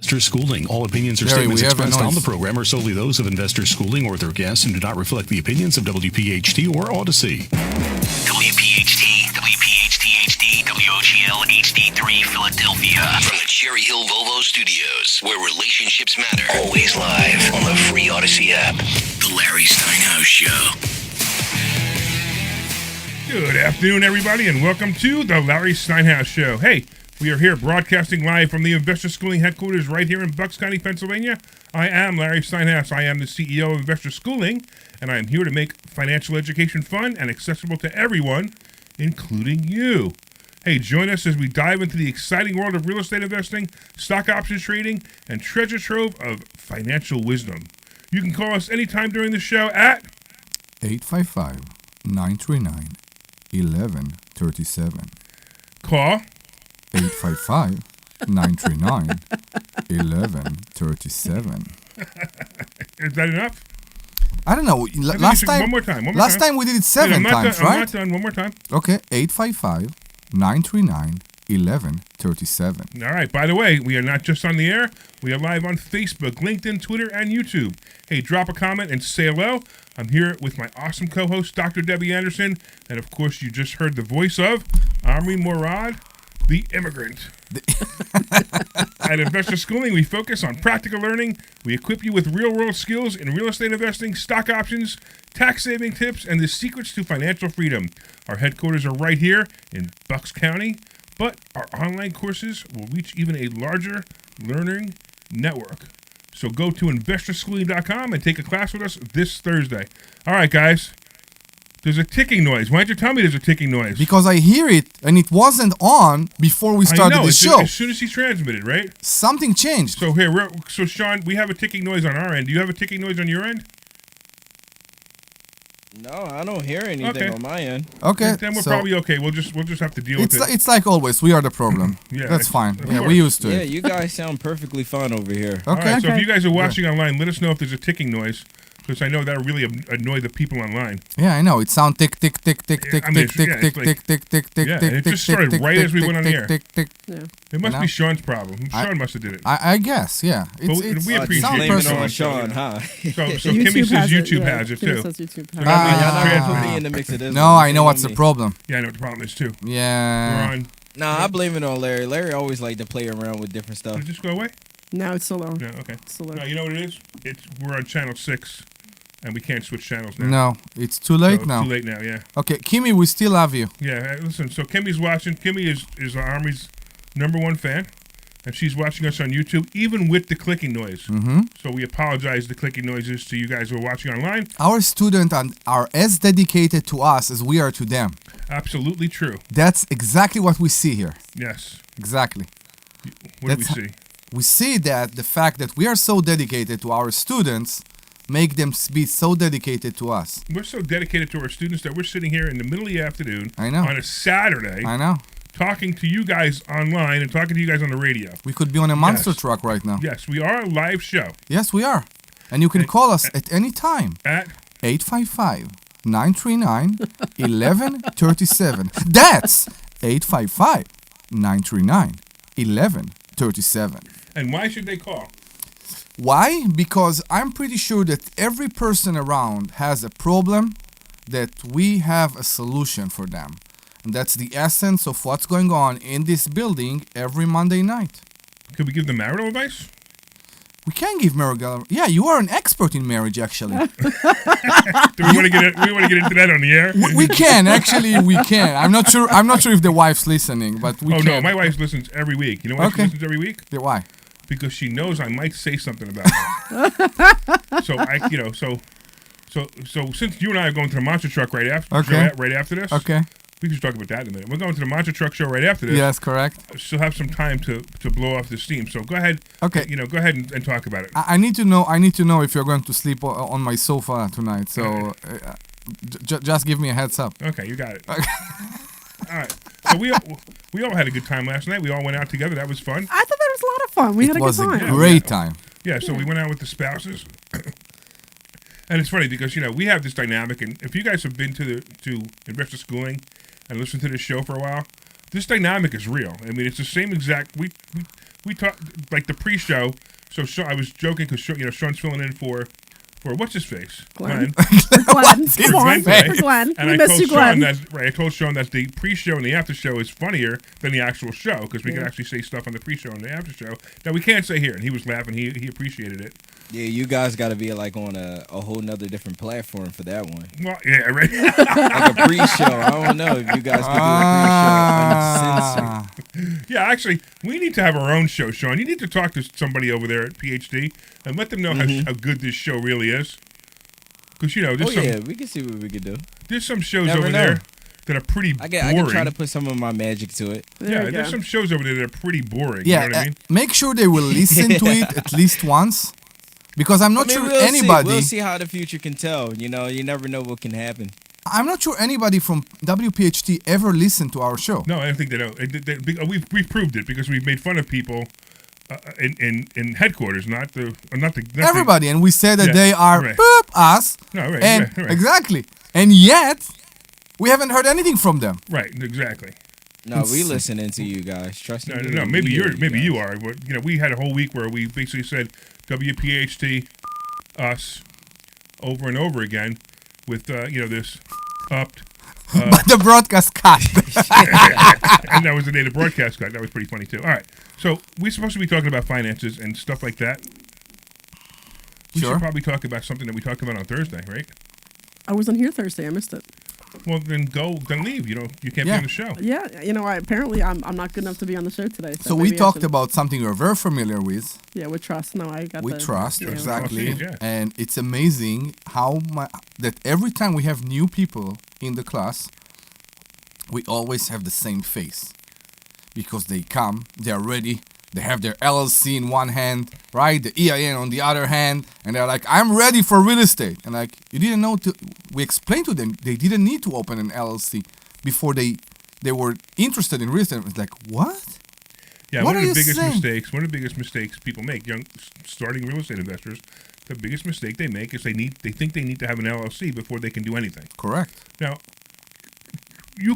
Investor Schooling. All opinions or statements expressed on the program are solely those of Investor Schooling or their guests and do not reflect the opinions of WPHT or Odyssey. WPHT, WPHT-HD, WOGL HD3 Philadelphia. From the Cherry Hill Volvo Studios, where relationships matter. Always live on the free Odyssey app. The Larry Steinhouse Show. Good afternoon, everybody, and welcome to the Larry Steinhouse Show. Hey, we are here broadcasting live from the Investor Schooling headquarters right here in Bucks County, Pennsylvania. I am Larry Steinhouse. I am the CEO of Investor Schooling, and I am here to make financial education fun and accessible to everyone, including you. Hey, join us as we dive into the exciting world of real estate investing, stock options trading, and treasure trove of financial wisdom. You can call us anytime during the show at 855-939-1137. Call 855-939-1137. Is that enough? I don't know. Last time, one more time. Last time we did it seven times, right? I'm not done. One more time. Okay, 855-939-1137. All right. By the way, we are not just on the air. We are live on Facebook, LinkedIn, Twitter, and YouTube. Hey, drop a comment and say hello. I'm here with my awesome co-host, Dr. Debbie Anderson. And, of course, you just heard the voice of Omri Morad, the immigrant. At Investor Schooling, we focus on practical learning. We equip you with real-world skills in real estate investing, stock options, tax-saving tips, and the secrets to financial freedom. Our headquarters are right here in Bucks County, but our online courses will reach even a larger learning network. So go to investorschooling.com and take a class with us this Thursday. All right, guys. There's a ticking noise. Why don't you tell me there's a ticking noise? Because I hear it, and it wasn't on before we started the show. As soon as he transmitted, right? Something changed. So so Sean, we have a ticking noise on our end. Do you have a ticking noise on your end? No, I don't hear anything on my end. Okay, then we're probably okay. We'll just have to deal with it. It's like always. We are the problem. Yeah, that's fine. Yeah, we used to it. Yeah, you guys sound perfectly fine over here. Okay. All right, so if you guys are watching online, let us know if there's a ticking noise. Because I know that'll really annoy the people online. Yeah, I know. It sounds tick, tick, tick, tick, tick, tick, tick, tick, tick, tick, tick, tick, yeah, and it just started right as we went on the air. It must be Sean's problem. Sean must have did it. I guess, yeah. We appreciate it. Blame it on Sean, huh? So Kimmy says YouTube has it, too. Y'all not put me in the mix of this. No, I know what's the problem. Yeah, I know what the problem is, too. Yeah. Nah, I blame it on Larry. Larry always liked to play around with different stuff. Did it just go away? No, it's still on. No, okay. Still on. No, you know what it is? We're on channel 6. And we can't switch channels now. No, it's too late now. Too late now, yeah. Okay, Kimmy, we still love you. Yeah, listen, so Kimmy's watching. Kimmy is Army's #1 fan, and she's watching us on YouTube, even with the clicking noise. Mm-hmm. So we apologize the clicking noises to you guys who are watching online. Our students are as dedicated to us as we are to them. Absolutely true. That's exactly what we see here. Yes. Exactly. What do we see? We see that the fact that we are so dedicated to our students make them be so dedicated to us. We're so dedicated to our students that we're sitting here in the middle of the afternoon on a Saturday. I know. Talking to you guys online and talking to you guys on the radio. We could be on a monster truck right now. Yes, we are a live show. Yes, we are. And you can call us at any time. At 855-939-1137. That's 855-939-1137. And why should they call? Why? Because I'm pretty sure that every person around has a problem that we have a solution for them. And that's the essence of what's going on in this building every Monday night. Could we give them marital advice? We can give marital. Yeah, you are an expert in marriage, actually. Do we want to get into that on the air? We can, actually, we can. I'm not sure if the wife's listening, but we can. Oh no, my wife listens every week. You know why she listens every week? Yeah, why? Because she knows I might say something about her. So since you and I are going to the monster truck right after this. Okay. We can talk about that in a minute. We're going to the monster truck show right after this. Yes, correct. She'll have some time to blow off the steam. So go ahead. Okay. Go ahead and talk about it. I need to know if you're going to sleep on my sofa tonight. So just give me a heads up. Okay, you got it. Okay. All right. So we all had a good time last night. We all went out together. That was fun. I thought that was a lot of fun. We had a good time. It was a great time. Yeah, so we went out with the spouses. And it's funny because, we have this dynamic, and if you guys have been to Investor Schooling and listened to this show for a while, this dynamic is real. I mean, it's the same exact, we talked like the pre-show. So I was joking because Sean's filling in for what's his face, Glenn. Glenn. Come on, today. for Glenn. And We I miss told you, Sean Glenn. I told Sean that the pre-show and the after show is funnier than the actual show because we can actually say stuff on the pre-show and the after show that we can't say here. And he was laughing. He appreciated it. Yeah, you guys got to be like on a whole nother different platform for that one. Well, yeah, right. Like a pre-show. I don't know if you guys could do a pre-show uncensored. Yeah, actually, we need to have our own show, Sean. You need to talk to somebody over there at PhD and let them know how good this show really is. Because, there's We can see what we can do. there's some shows Never over know. there that are pretty I boring. can try to put some of my magic to it. There you There's go. some shows over there that are pretty boring. Yeah, You know what I mean? make sure they will listen to it at least once, because I'm not sure we'll anybody. We'll see how the future can tell. You never know what can happen. I'm not sure anybody from WPHT ever listened to our show. No, I don't think they don't. We've proved it because we've made fun of people in headquarters, not the Everybody, and we said that Yeah, they are right. us. No, right, and right. exactly, and yet we haven't heard anything from them. Right, exactly. No, we listening to you guys. Trust me. No. Maybe you are. But, we had a whole week where we basically said WPHT, us, over and over again, with this upped. But the broadcast cut. And that was the day the broadcast got. That was pretty funny too. All right, so we're supposed to be talking about finances and stuff like that. We Sure. should probably talk about something that we talked about on Thursday, right? I wasn't here Thursday. I missed it. Well, then leave. You can't be Yeah. on the show. Yeah, apparently I'm not good enough to be on the show today. So we maybe I talked should- about something we're very familiar with. Yeah, with trust. No, I got With the, trust, yeah. exactly. Yeah. And it's amazing that every time we have new people in the class, we always have the same face. Because they come, they're ready, they have their LLC in one hand, right? The EIN on the other hand, and they're like, I'm ready for real estate. And like, you didn't know, we explained to them, they didn't need to open an LLC before they were interested in real estate. It's like, what? Yeah, What one of are the you biggest saying? mistakes. One of the biggest mistakes people make, young starting real estate investors, the biggest mistake they make is they think they need to have an LLC before they can do anything. Correct. Now, you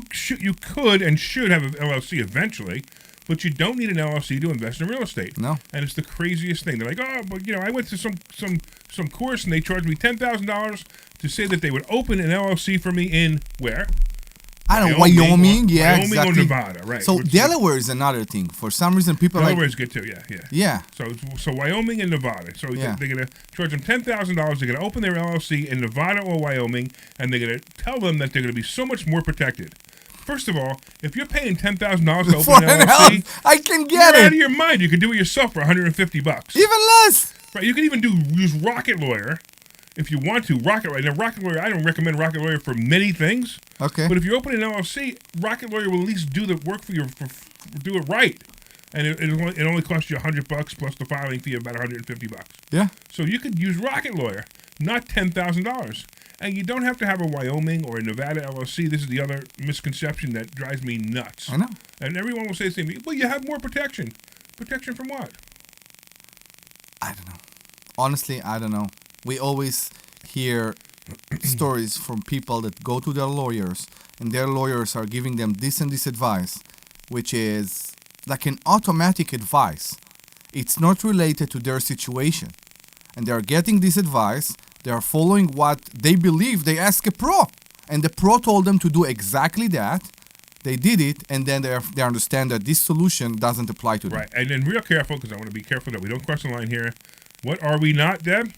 could and should have an LLC eventually, but you don't need an LLC to invest in real estate. No. And it's the craziest thing. They're like, oh, but I went to some course and they charged me $10,000 to say that they would open an LLC for me in where? I don't know, Wyoming, yeah, Wyoming exactly. or Nevada, right? So Which- Delaware is another thing. For some reason, people Delaware's good too, yeah. yeah. So Wyoming and Nevada. So Yeah. they're going to charge them $10,000. They're going to open their LLC in Nevada or Wyoming, and they're going to tell them that they're going to be so much more protected. First of all, if you're paying $10,000 to For open an an LLC, I can you're get out it. of your mind. You could do it yourself for $150. Even less. Right? You can even use Rocket Lawyer if you want to. Rocket Lawyer. Now, Rocket Lawyer, I don't recommend Rocket Lawyer for many things. Okay. But if you open an LLC, Rocket Lawyer will at least do the work for you, do it right, and it only costs you $100 plus the filing fee of about $150. Yeah. So you could use Rocket Lawyer, not $10,000, and you don't have to have a Wyoming or a Nevada LLC. This is the other misconception that drives me nuts. I know. And everyone will say to me, "Well, you have more protection. Protection from what?" I don't know. Honestly, I don't know. We always hear stories from people that go to their lawyers, and their lawyers are giving them this and this advice, which is like an automatic advice. It's not related to their situation. And they're getting this advice, they are following what they believe. They ask a pro, and the pro told them to do exactly that. They did it, and then they understand that this solution doesn't apply to them. Right. And then real careful, because I want to be careful that we don't cross the line here. What are we not, Deb?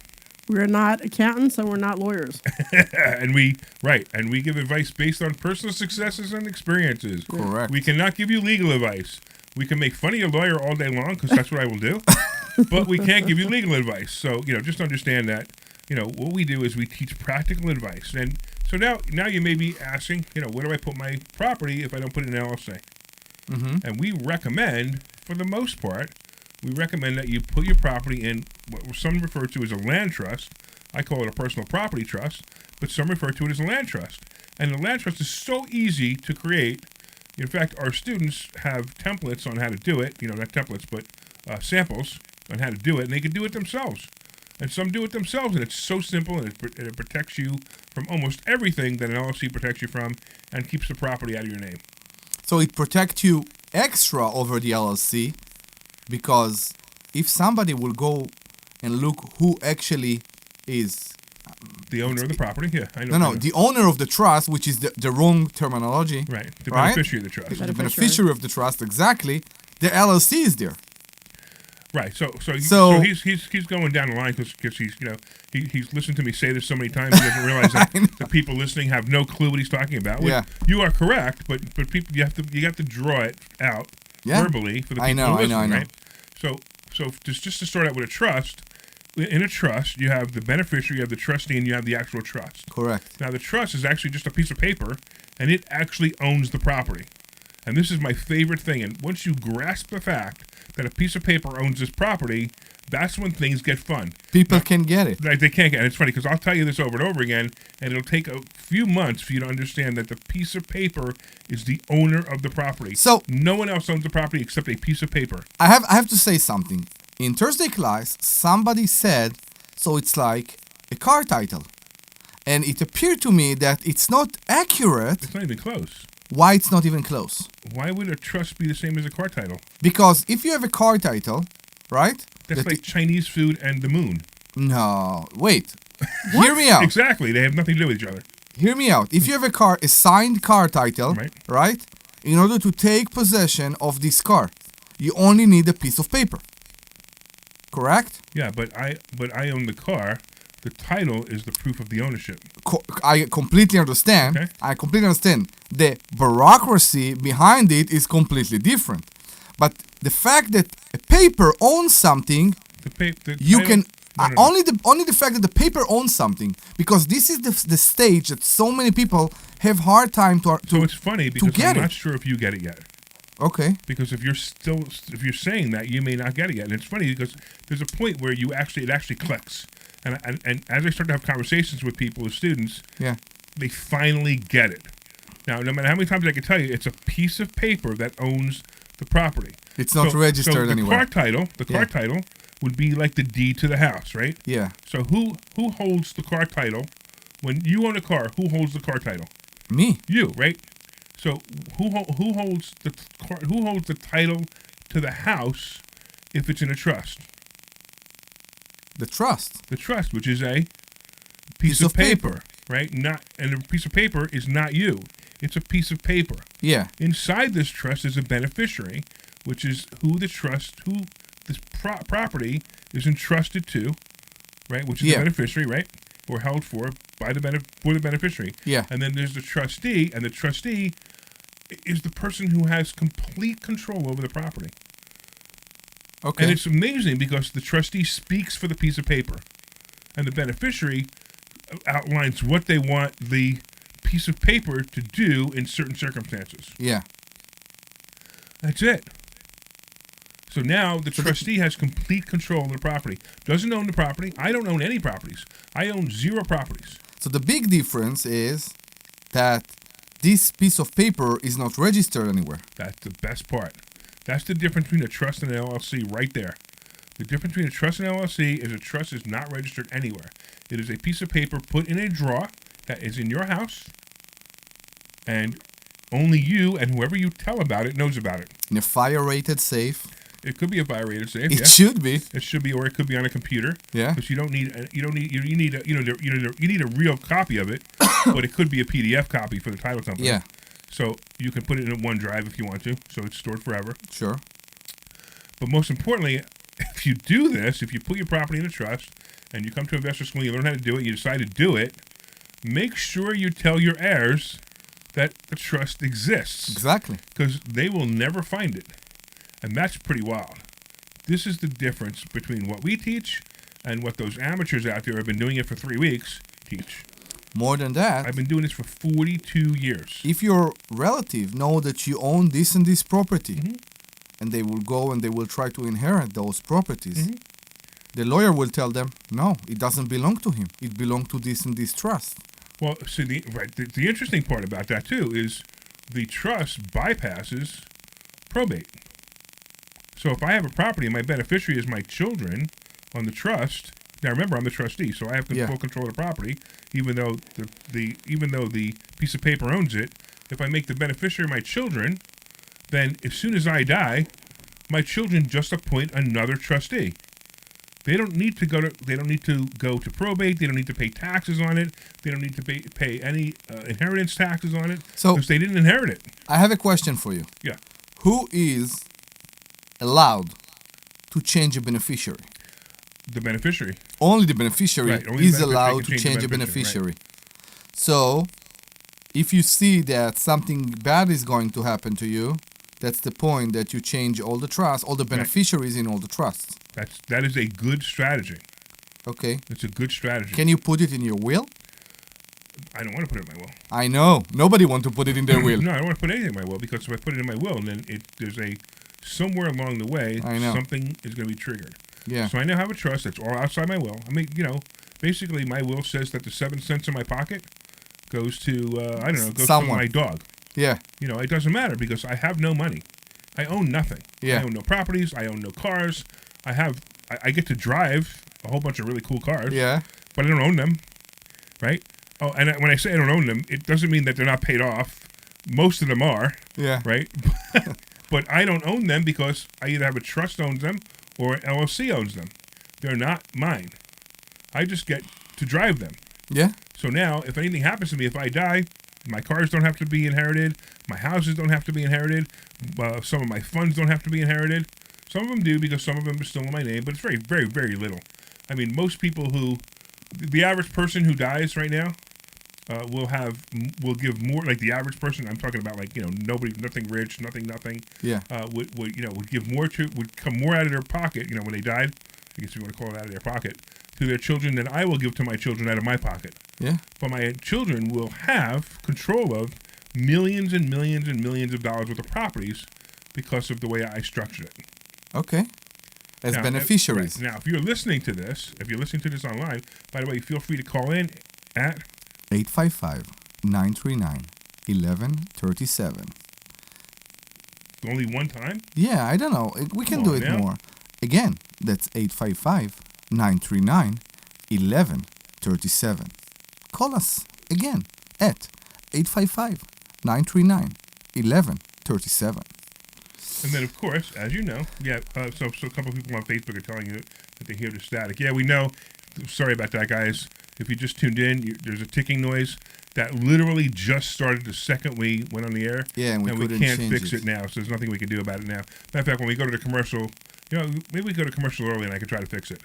We're not accountants, and we're not lawyers. and we give advice based on personal successes and experiences. Correct. We cannot give you legal advice. We can make fun of your lawyer all day long, because that's what I will do. But we can't give you legal advice. So, just understand that, what we do is we teach practical advice. And so now you may be asking, where do I put my property if I don't put it in an LLC? Mm-hmm. And we recommend, for the most part, that you put your property in what some refer to as a land trust. I call it a personal property trust, but some refer to it as a land trust. And the land trust is so easy to create. In fact, our students have templates on how to do it. Not templates, but samples on how to do it, and they can do it themselves. And some do it themselves, and it's so simple, and it protects you from almost everything that an LLC protects you from, and keeps the property out of your name. So it protects you extra over the LLC because if somebody will go and look who actually is The owner of the property? Yeah, I know. no, the owner of the trust, which is the wrong terminology. Right, the right? beneficiary of the trust. The beneficiary of the trust, exactly. The LLC is there. Right, so So- he's going down the line because he's listened to me say this so many times he doesn't realize that the people listening have no clue what he's talking about. Yeah. You are correct, but people you have to draw it out Yeah. verbally for the people I know, who listen, I know. right? So just to start out with a trust, in a trust you have the beneficiary, you have the trustee, and you have the actual trust. Correct. Now the trust is actually just a piece of paper, and it actually owns the property. And this is my favorite thing. And once you grasp the fact that a piece of paper owns this property, that's when things get fun. People can get it. Like, they can't get it. It's funny because I'll tell you this over and over again, and it'll take a few months for you to understand that the piece of paper is the owner of the property. So- no one else owns the property except a piece of paper. I have to say something. In Thursday class, somebody said, so it's like a car title. And it appeared to me that it's not accurate. It's not even close. Why it's not even close? Why would a trust be the same as a car title? Because if you have a car title, right? That's that like Chinese food and the moon. No, wait. Hear me out. Exactly. They have nothing to do with each other. Hear me out. If you have a signed car title, right? In order to take possession of this car, you only need a piece of paper. Correct? Yeah, but I own the car. The title is the proof of the ownership. I completely understand. Okay. I completely understand. The bureaucracy behind it is completely different. But the fact that a paper owns something, you can only the fact that the paper owns something, because this is the stage that so many people have hard time to. So it's funny because get I'm not it. sure if you get it yet. Okay. Because if you're saying that, you may not get it yet. And it's funny because there's a point where it actually clicks. And as I start to have conversations with people, with students, Yeah. they finally get it. Now, no matter how many times I can tell you, it's a piece of paper that owns the property. It's not registered the anywhere. The car title would be like the deed to the house, right? Yeah. So who holds the car title? When you own a car, who holds the car title? Me. You, right? So who holds the title to the house if it's in a trust? The trust. The trust, which is a piece of paper, right? And a piece of paper is not you. It's a piece of paper. Yeah. Inside this trust is a beneficiary, which is who this property is entrusted to, right? Which is the beneficiary, right? Or held for by the beneficiary. Yeah. And then there's the trustee, and the trustee is the person who has complete control over the property. Okay. And it's amazing because the trustee speaks for the piece of paper, and the beneficiary outlines what they want the piece of paper to do in certain circumstances. Yeah. That's it. So now the trustee has complete control of the property. Doesn't own the property. I don't own any properties. I own 0 properties. So the big difference is that this piece of paper is not registered anywhere. That's the best part. That's the difference between a trust and an LLC right there. The difference between a trust and an LLC is a trust is not registered anywhere. It is a piece of paper put in a drawer that is in your house, and only you and whoever you tell about it knows about it. In a fire-rated safe. It could be a fire-rated safe. It should be. It should be, or it could be on a computer. Yeah. Because you need a real copy of it, but it could be a PDF copy for the title company. Yeah. So you can put it in OneDrive if you want to, so it's stored forever. Sure. But most importantly, if you do this, if you put your property in a trust and you come to investor school, you learn how to do it, you decide to do it, make sure you tell your heirs that the trust exists. Exactly. Because they will never find it. And that's pretty wild. This is the difference between what we teach and what those amateurs out there who have been doing it for 3 weeks teach. More than that, I've been doing this for 42 years. if your relative know that you own this and this property, Mm-hmm. and they will go and they will try to inherit those properties, the lawyer will tell them, no, it doesn't belong to him. It belongs to this and this trust. Well, see, the interesting part about that, too, is the trust bypasses probate. So if I have a property and my beneficiary is my children on the trust, now remember, I'm the trustee, so I have full control of the property, even though the piece of paper owns it. If I make the beneficiary my children, then as soon as I die, my children just appoint another trustee. They don't need to go to probate. They don't need to pay taxes on it. They don't need to pay any inheritance taxes on it So- because they didn't inherit it. I have a question for you. Yeah. Who is allowed to change a beneficiary? The beneficiary. Only the beneficiary Right, only is the beneficiary allowed can to change change the a beneficiary, beneficiary. So, if you see that something bad is going to happen to you, that's the point that you change all the trusts, all the beneficiaries in all the trusts. That is a good strategy. Okay. It's a good strategy. Can you put it in your will? I don't want to put it in my will. I know. Nobody wants to put it in their will. No, I don't want to put anything in my will because if I put it in my will, then there's somewhere along the way I know. something is going to be triggered. Yeah. So I now have a trust that's all outside my will. I mean, basically my will says that the 7 cents in my pocket goes to Someone. to my dog. Yeah. It doesn't matter because I have no money. I own nothing. Yeah. I own no properties. I own no cars. I get to drive a whole bunch of really cool cars. Yeah. But I don't own them, right? Oh, and when I say I don't own them, it doesn't mean that they're not paid off. Most of them are, Yeah. right? But I don't own them because I either have a trust owns them or an LLC owns them. They're not mine. I just get to drive them. Yeah. So now, if anything happens to me, if I die, my cars don't have to be inherited. My houses don't have to be inherited. Some of my funds don't have to be inherited. Some of them do because some of them are still in my name, but it's very, very, very little. I mean, most people the average person who dies right now will give more, like the average person, I'm talking about like, nobody, nothing rich, nothing, Yeah. would give more would come more out of their pocket, when they died, I guess you want to call it out of their pocket, to their children than I will give to my children out of my pocket. Yeah. But my children will have control of millions and millions and millions of dollars worth of properties because of the way I structured it. Okay. As Now, beneficiaries. Now, if you're listening to this online, by the way, feel free to call in at 855-939-1137. only one time. Yeah, I don't know. We can Come do on it now. more. Again, that's 855-939-1137. Call us again at 855-939-1137. And then, of course, as you know, so a couple of people on Facebook are telling you that they hear the static. Yeah, we know. Sorry about that, guys. If you just tuned in, there's a ticking noise that literally just started the second we went on the air. Yeah, and we couldn't can't change fix it. it now, so there's nothing we can do about it now. Matter of fact, when we go to the commercial, maybe we go to commercial early and I can try to fix it.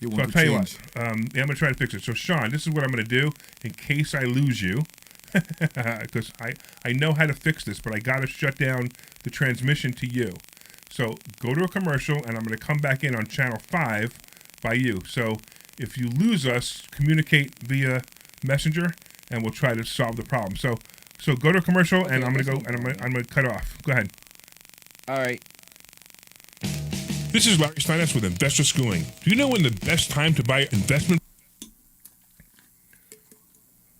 You So want I'll to tell change. you what. I'm going to try to fix it. So, Sean, this is what I'm going to do in case I lose you, because I know how to fix this, but I got to shut down the transmission to you. So go to a commercial, and I'm going to come back in on channel 5 by you. So if you lose us, communicate via messenger, and we'll try to solve the problem. So go to a commercial, and I'm going to go, and I'm going to cut off. Go ahead. All right. This is Larry Steinhouse with Investor Schooling. Do you know when the best time to buy investment?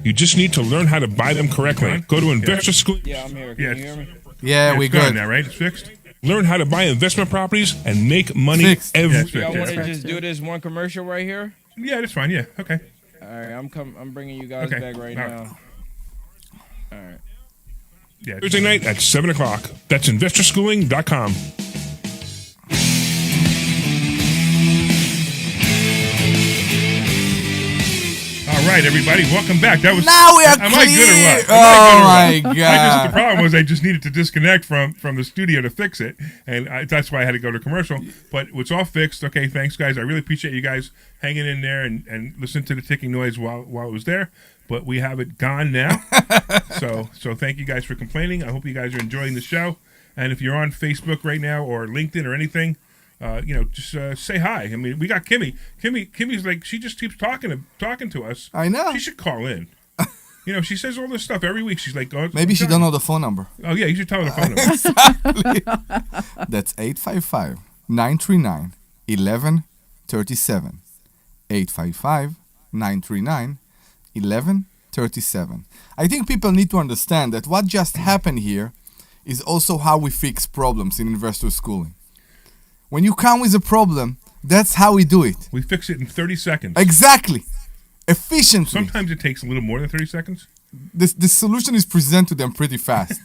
You just need to learn how to buy them correctly. Go to Investor Schooling. Yeah, I'm here. Can you hear me? Yeah, we it's gone good. now, right? It's fixed. Learn how to buy investment properties and make money Fixed. every. Y'all want to just do this one commercial right here? Yeah, that's fine. Yeah, okay. All right, I'm bringing you guys Okay. back right All right. now. All right. Yeah, Thursday night at 7 o'clock. That's investorschooling.com. All right, everybody, welcome back. That was Now we are am I good or clear. what? Oh my The god. problem was I just needed to disconnect from the studio to fix it, and that's why I had to go to commercial. But it's all fixed. Okay, thanks, guys. I really appreciate you guys hanging in there and listening to the ticking noise while it was there. But we have it gone now. so thank you guys for complaining. I hope you guys are enjoying the show. And if you're on Facebook right now or LinkedIn or anything, just say hi. I mean, we got Kimmy. Kimmy's like, she just keeps talking to us. I know. She should call in. She says all this stuff every week. She's like, oh, Maybe she don't know the phone number. Oh yeah, you should tell her the phone number. That's 855-939-1137. 855-939-1137. I think people need to understand that what just happened here is also how we fix problems in investor schooling. When you come with a problem, that's how we do it. We fix it in 30 seconds. Exactly. Efficiently. Sometimes it takes a little more than 30 seconds. The solution is presented to them pretty fast,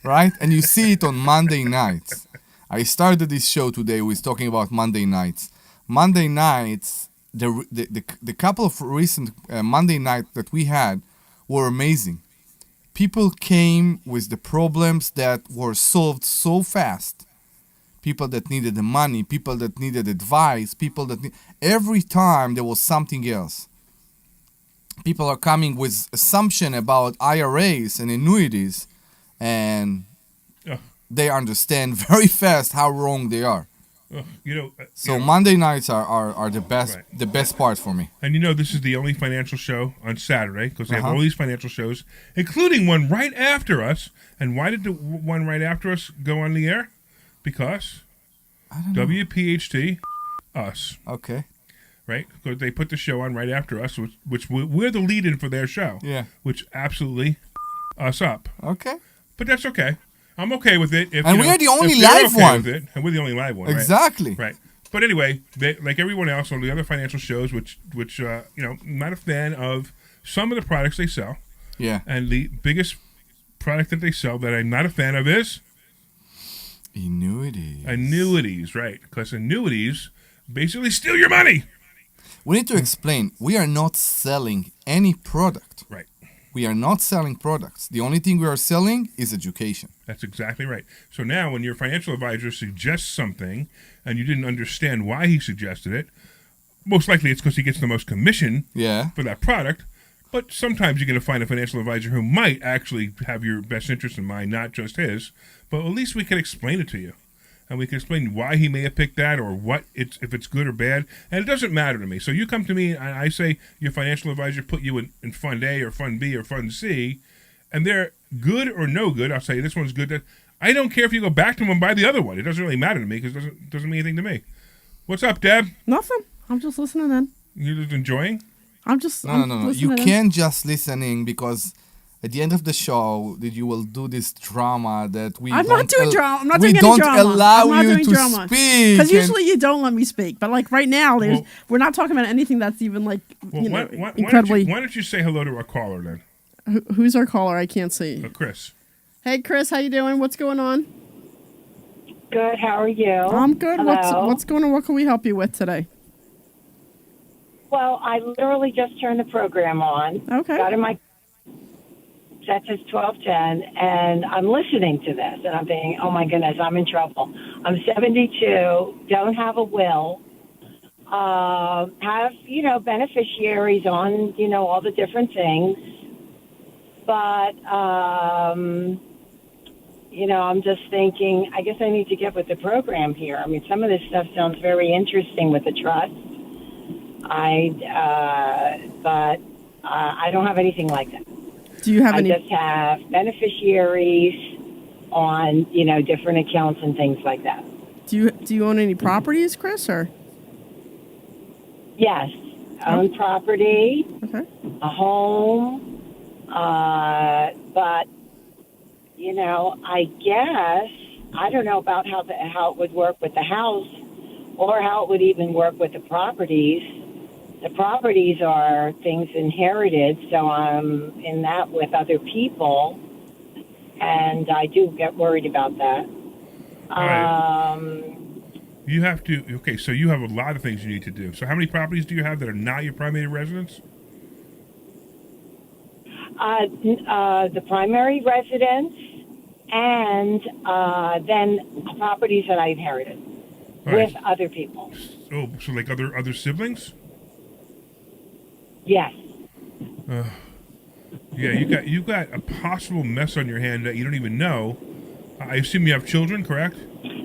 right? And you see it on Monday nights. I started this show today with talking about Monday nights. Monday nights, the couple of recent Monday nights that we had were amazing. People came with the problems that were solved so fast. People that needed the money, people that needed advice, every time there was something else. People are coming with assumption about IRAs and annuities, and they understand very fast how wrong they are. So Monday nights are the best, right, the best part for me. And this is the only financial show on Saturday, because they have all these financial shows, including one right after us. And why did the one right after us go on the air? Because WPHT, us. Okay. Right? Because they put the show on right after us, which we're the lead-in for their show. Yeah. Which absolutely us up. Okay. But that's okay. I'm okay with it. And we are the only live one. And we're the only live one. Exactly. Right. But anyway, like everyone else on the other financial shows, which I'm not a fan of some of the products they sell. Yeah. And the biggest product that they sell that I'm not a fan of is annuities. Annuities, right? Because annuities basically steal your money. We need to explain. We are not selling any product. Right. We are not selling products. The only thing we are selling is education. That's exactly right. So now when your financial advisor suggests something and you didn't understand why he suggested it, most likely it's because he gets the most commission for that product. But sometimes you're going to find a financial advisor who might actually have your best interest in mind, not just his. But at least we can explain it to you. And we can explain why he may have picked that or if it's good or bad. And it doesn't matter to me. So you come to me and I say your financial advisor put you in Fund A or Fund B or Fund C, and they're good or no good. I'll say this one's good. I don't care if you go back to them and buy the other one. It doesn't really matter to me because it doesn't mean anything to me. What's up, Deb? Nothing. I'm just listening in. You're just enjoying? No. You can't just listening because at the end of the show, you will do this drama that we. I'm not doing drama. I'm not doing any drama. We don't allow you to speak. Because usually you don't let me speak. But like right now, we're not talking about anything that's even like incredibly. Why don't you say hello to our caller then? Who's our caller? I can't see. Chris. Hey, Chris, how you doing? What's going on? Good. How are you? I'm good. Hello. What's going on? What can we help you with today? Well, I literally just turned the program on. Okay. Got in my set says 12:10, and I'm listening to this, and I'm thinking, oh my goodness, I'm in trouble. I'm 72, don't have a will, have beneficiaries on all the different things, but I'm just thinking, I guess I need to get with the program here. I mean, some of this stuff sounds very interesting with the trust. But I don't have anything like that. Do you have any? I just have beneficiaries on, different accounts and things like that. Do you own any properties, Chris, or? Yes, own property, a home, but I guess I don't know about how it would work with the house, or how it would even work with the properties. The properties are things inherited, so I'm in that with other people, and I do get worried about that. You have to, so you have a lot of things you need to do. So how many properties do you have that are not your primary residence? The primary residence, and then properties that I inherited with other people. Oh, so like other siblings? Yes. Yeah, you got a possible mess on your hand that you don't even know. I assume you have children, correct?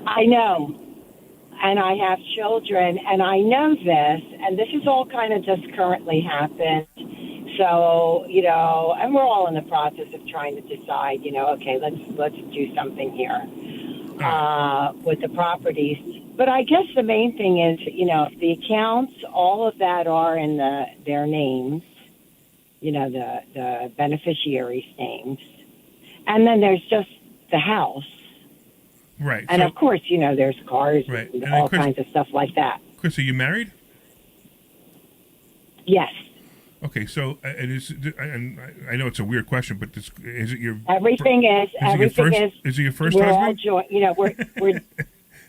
I know. And I have children, and I know this, and this is all kind of just currently happened. So, and we're all in the process of trying to decide, okay, let's do something here with the properties. But I guess the main thing is, the accounts, all of that are in their names, the beneficiaries' names. And then there's just the house. Right. And of course, there's cars and all kinds of stuff like that. Chris, are you married? Yes. Okay, so and I know it's a weird question, but is it your everything is it your first we're husband? all we're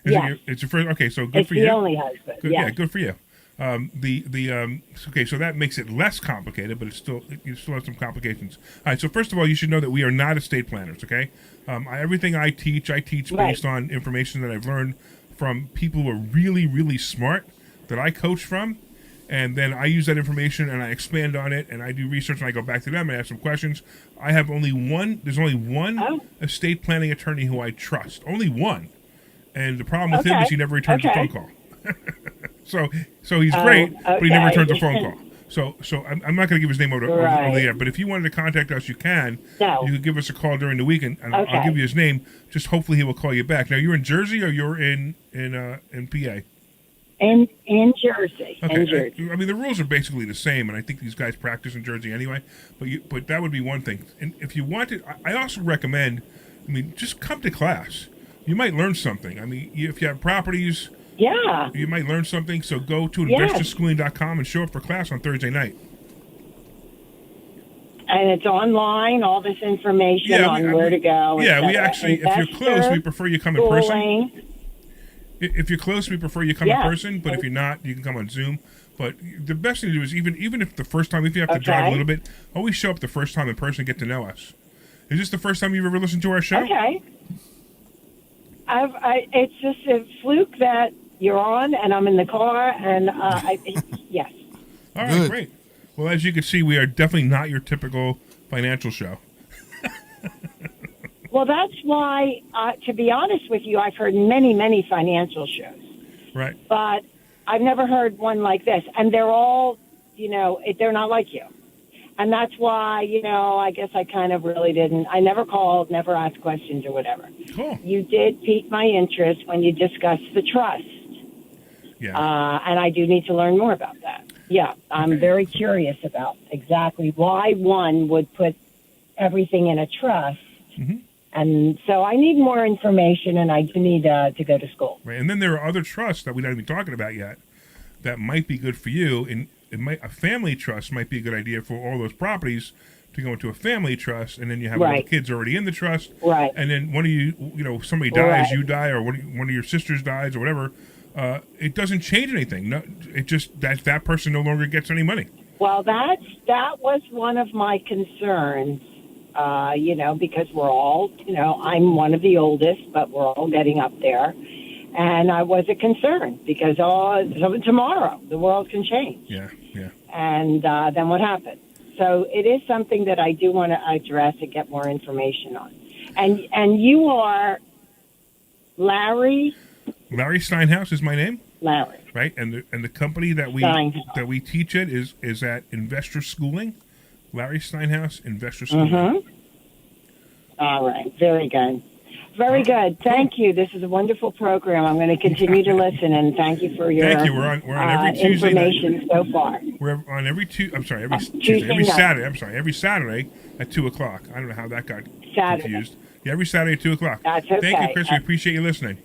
It's your first. Okay, so good it's for the you. only husband. Good, yes. Yeah, good for you. Okay, so that makes it less complicated, but you still have some complications. All right, so first of all, you should know that we are not estate planners. Okay, everything I teach based on information that I've learned from people who are really, really smart that I coach from, and then I use that information and I expand on it and I do research and I go back to them and ask some questions. I have only one. There's only one estate planning attorney who I trust. Only one, and the problem with him is he never returns a phone call. So he's great, but he never returns a phone call. So I'm not going to give his name over the air, but if you wanted to contact us, you can. No. You could give us a call during the week, and I'll give you his name. Just hopefully he will call you back. Now, you're in Jersey or you're in PA? In Jersey. Okay. In Jersey. I mean, the rules are basically the same, and I think these guys practice in Jersey anyway. But that would be one thing. And if you wanted, I also recommend, just come to class. You might learn something. I mean, if you have properties... Yeah. You might learn something, so go to investorschooling.com and show up for class on Thursday night. And it's online, all this information on where to go. Yeah, we actually, if you're close, we prefer you come in person. If you're close, we prefer you come in person, but if you're not, you can come on Zoom. But the best thing to do is, even if the first time, if you have to drive a little bit, always show up the first time in person and get to know us. Is this the first time you've ever listened to our show? Okay. It's just a fluke that you're on, and I'm in the car, and yes. All right, great. Well, as you can see, we are definitely not your typical financial show. Well, that's why, to be honest with you, I've heard many, many financial shows. Right. But I've never heard one like this, and they're all, they're not like you. And that's why, I guess I kind of really didn't. I never called, never asked questions or whatever. Cool. You did pique my interest when you discussed the trust. Yeah. And I do need to learn more about that. Yeah, I'm very curious about exactly why one would put everything in a trust. Mm-hmm. And so I need more information, and I do need to go to school. Right. And then there are other trusts that we're not even talking about yet that might be good for you. And a family trust might be a good idea for all those properties to go into a family trust, and then you have all the kids already in the trust. Right. And then one of you, somebody dies, you die, or one of your sisters dies, or whatever. It doesn't change anything. No, it just that person no longer gets any money. Well, that was one of my concerns. Because we're all, I'm one of the oldest, but we're all getting up there. And I was a concern because tomorrow the world can change. Yeah. And then what happened? So it is something that I do want to address and get more information on. And you are Larry? Larry Steinhouse is my name. Larry. Right? And the company that we teach at is at Investor Schooling. Larry Steinhouse, Investor Schooling. Mm-hmm. All right. Very good. Very good. Thank you. This is a wonderful program. I'm going to continue to listen, and thank you for your Thank you. We're on every Tuesday information so far. We're on every Tuesday. Every Saturday. Every Saturday at 2:00. I don't know how that got confused. Yeah, every Saturday at 2:00. That's okay. Thank you, Chris. We appreciate you listening.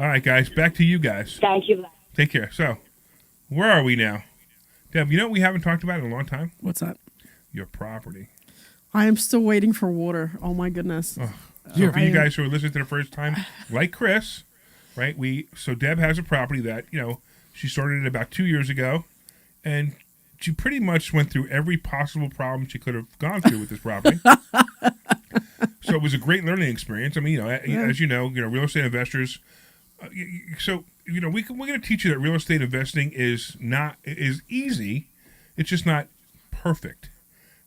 All right, guys. Back to you guys. Thank you. Take care. So, where are we now? Deb, you know what we haven't talked about in a long time? What's that? Your property. I am still waiting for water. Oh, my goodness. Oh. So for you guys who are listening to the first time, like Chris, right? So Deb has a property that, she started it about 2 years ago, and she pretty much went through every possible problem she could have gone through with this property. So it was a great learning experience. I mean, as you know, real estate investors. We're going to teach you that real estate investing is easy. It's just not perfect.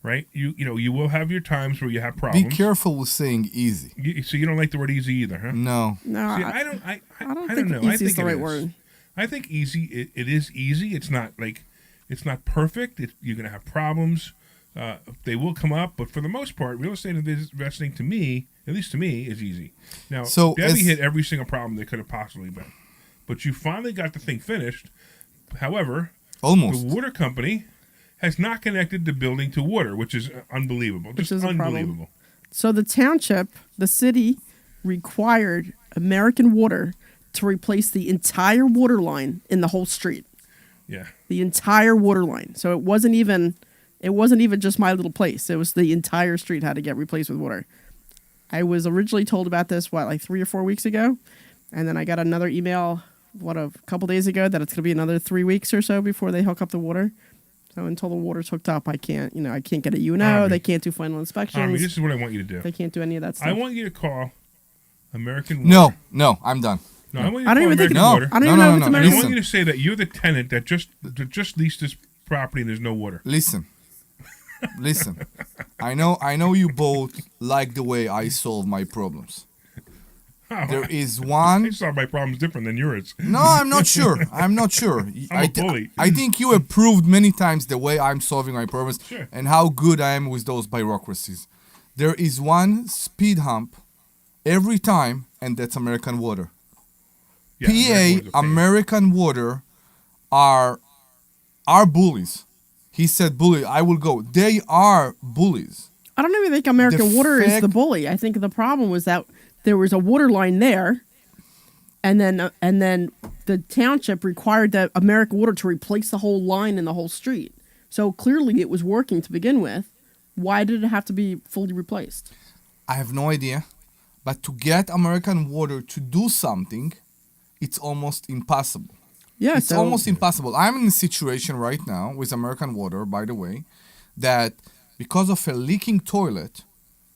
Right, you will have your times where you have problems. Be careful with saying easy. So you don't like the word easy either, huh? No. See, I don't think know. easy I think is the right word. I think easy. It is easy. It's not perfect. You're going to have problems. They will come up, but for the most part, real estate investing, to me, at least to me, is easy. Now, Debbie hit every single problem they could have possibly been, but you finally got the thing finished. However, almost the water company has not connected the building to water, which is unbelievable. Which is unbelievable. So the township, the city, required American Water to replace the entire water line in the whole street. Yeah. The entire water line. So it wasn't even just my little place. It was the entire street had to get replaced with water. I was originally told about this, 3 or 4 weeks ago? And then I got another email, a couple days ago that it's going to be another 3 weeks or so before they hook up the water. So until the water's hooked up, I can't get a UNO. They can't do final inspections. This is what I want you to do. They can't do any of that stuff. I want you to call American Water. No, I'm done. No, I want you to I don't call even think American Water. I don't even know if it's And I American. want you to say that you're the tenant that just leased this property and there's no water. Listen. I know you both like the way I solve my problems. There is one. I solve my problems different than yours. No, I'm not sure. I'm a bully. I think you have proved many times the way I'm solving my problems and how good I am with those bureaucracies. There is one speed hump every time, and that's American Water. Yeah, American Water are bullies. He said bully. I will go. They are bullies. I don't even think American Water is the bully. I think the problem was that there was a water line there, and then the township required that American Water to replace the whole line in the whole street. So clearly it was working to begin with. Why did it have to be fully replaced? I have no idea. But to get American Water to do something, it's almost impossible. Yeah, it's almost impossible. I'm in a situation right now with American Water, by the way, that because of a leaking toilet